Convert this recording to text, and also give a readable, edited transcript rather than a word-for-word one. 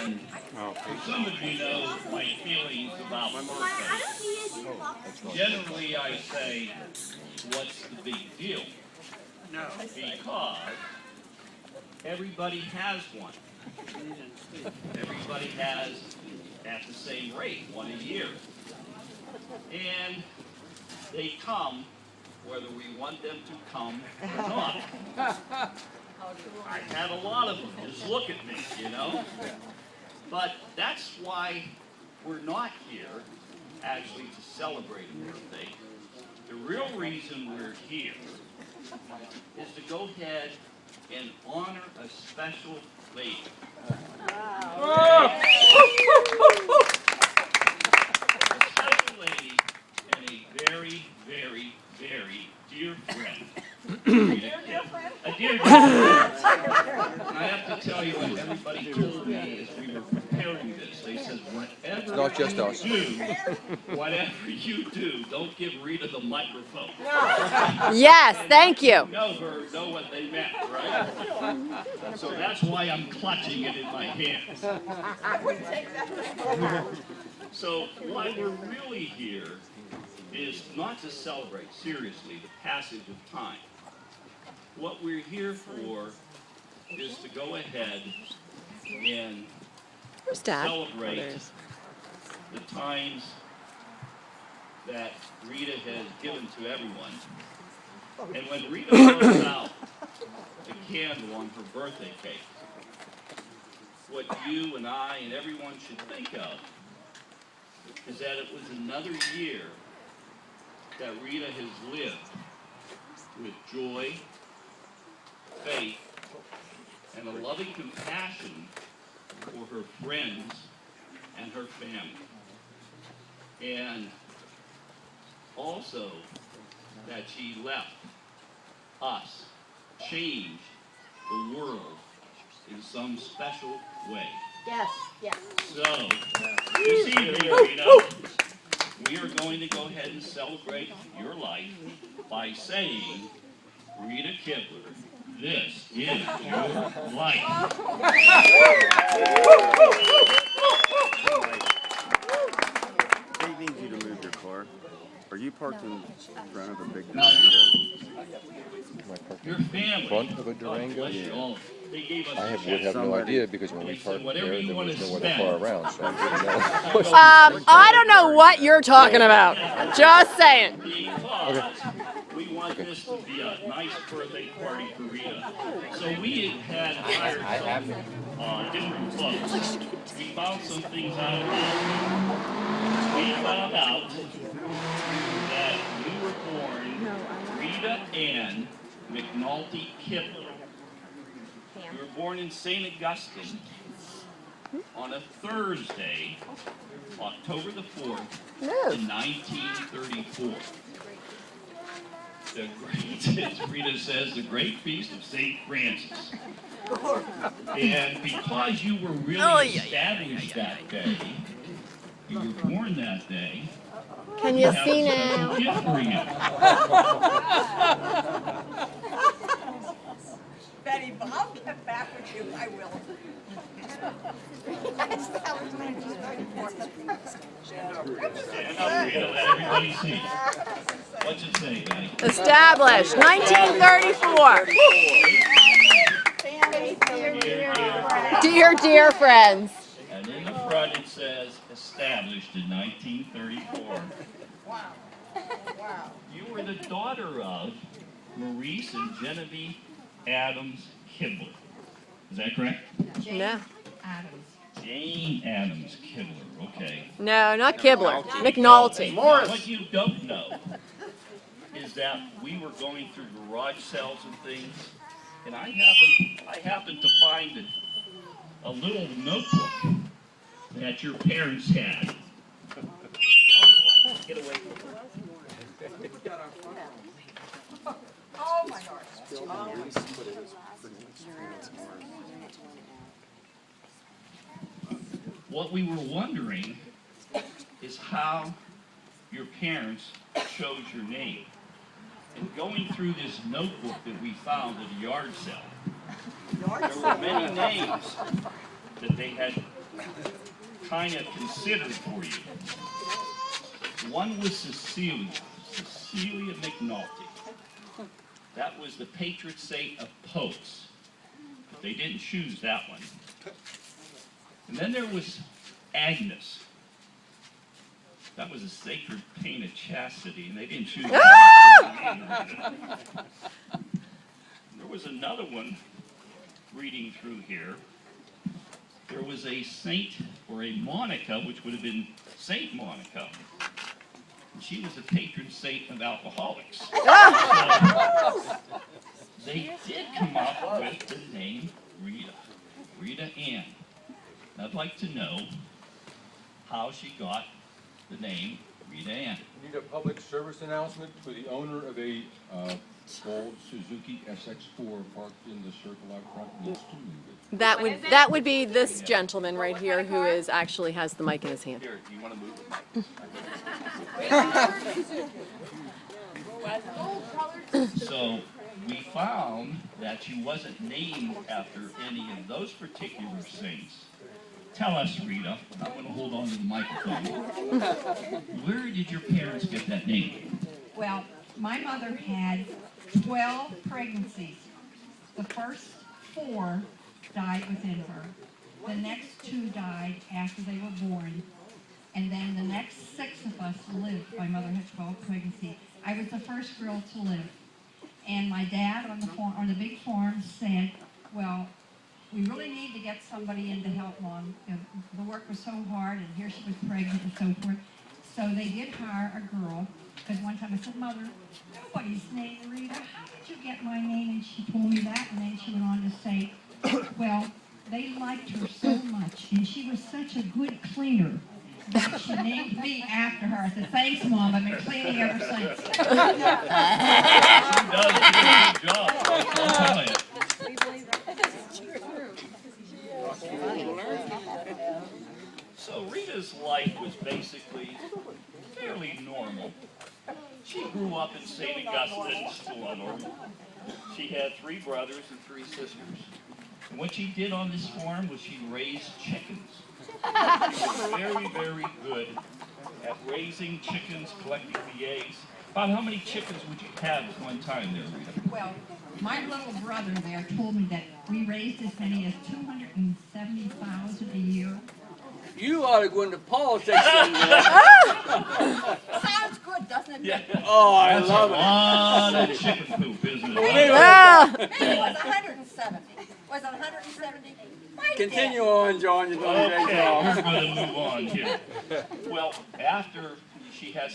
And some of you know my feelings about birthdays. Generally, I say, what's the big deal? Because everybody has one. Everybody has, at the same rate, one a year. And they come whether we want them to come or not. I've had a lot of them. Just look at me, you know? But that's why we're not here actually to celebrate a birthday. The real reason we're here is to go ahead and honor a special lady. A special lady and a very, very, very dear friend. A dear friend. And I have to tell you what everybody told me as we were preparing this. They said, whatever not just you us. whatever you do, don't give Rita the microphone. Yes, thank you. Know her, know what they meant, right? So that's why I'm clutching it in my hands. So why we're really here is not to celebrate, seriously, the passage of time. What we're here for is to go ahead and celebrate the times that Rita has given to everyone. And when Rita blows out a candle on her birthday cake, what you and I and everyone should think of is that it was another year that Rita has lived with joy, faith, and a loving compassion for her friends and her family. And also that she left us, changed the world in some special way. Yes, yes. So, this evening, Rita, we are going to go ahead and celebrate your life by saying, Rita Kibler, this is your life. They need you to move your car. Are you parked in front of a big Durango? Your family. Front of a Durango? Yeah. They gave us I would have no idea because when we parked there, there was no other car around, so I didn't know. I don't know what you're talking about. Just saying. Because we want this to be a nice birthday party for Rita. So we had hired some different clothes. We found some things out about. We found out that you were born Rita Ann McNulty Kibler. You were born in St. Augustine on a Thursday, October the 4th, in 1934. The great, as Rita says, the great feast of St. Francis. And because you were really established that day, you were born that day, Can you see now? gift for you. Betty Bob, get back with you. I will. Stand up, Rita, let everybody see. What's it say, Betty? Established, 1934. Dear, dear friends. And in the front it says, established in 1934. Wow. Wow. You were the daughter of Maurice and Genevieve Adams Kibler. Is that correct? No, Jane Adams Kibler, okay. no, not Kibler. McNulty. Now, what you don't know is that we were going through garage sales and things, and I happened to find a little notebook that your parents had. Get away from me. Oh my gosh. What we were wondering is how your parents chose your name. And going through this notebook that we found at a yard sale, there were many names that they had kind of considered for you. One was Cecilia McNulty. That was the patron saint of popes. But they didn't choose that one. And then there was Agnes. That was a sacred pain of chastity, and they didn't choose that. There was another one, reading through here. There was a saint, or a Monica, which would have been Saint Monica. And she was the patron saint of alcoholics. So they did come up with the name Rita, Rita Ann. And I'd like to know how she got the name Rita Ann. We need a public service announcement for the owner of a old Suzuki SX4 parked in the circle out front. Needs to move it. That would be this gentleman right here who is actually has the mic in his hand. Here, do you want to move it? So we found that she wasn't named after any of those particular saints. Tell us, Rita, I'm going to hold on to the microphone. Where did your parents get that name? Well, my mother had 12 pregnancies. The first 4 died within her. The next 2 died after they were born. And then the next 6 of us lived. My mother had 12 pregnancies. I was the first girl to live. And my dad on the big farm said, well, we really need to get somebody in to help Mom. The work was so hard, and here she was pregnant and so forth. So they did hire a girl, because one time I said, Mother, nobody's named Rita. How did you get my name? And she told me that, and then she went on to say, well, they liked her so much, and she was such a good cleaner that she named me after her. I said, thanks, Mom. I've been cleaning ever since. She does do a good job. I'll tell you. So Rita's life was basically fairly normal. She grew up in St. Augustine's, still normal. She had 3 brothers and 3 sisters. And what she did on this farm was she raised chickens. She was very, very good at raising chickens, collecting the eggs. About how many chickens would you have at one time there, Rita? Well, my little brother there told me that we raised as many as 270,000 a year. You ought to go into politics someday. Sounds good, doesn't it? Yeah. Oh, I love it. A lot of chicken poop, isn't it? Maybe it was 170. Was it 170? Continue on, John. You're doing a great Okay, job. we're going to move on here. Well, after she has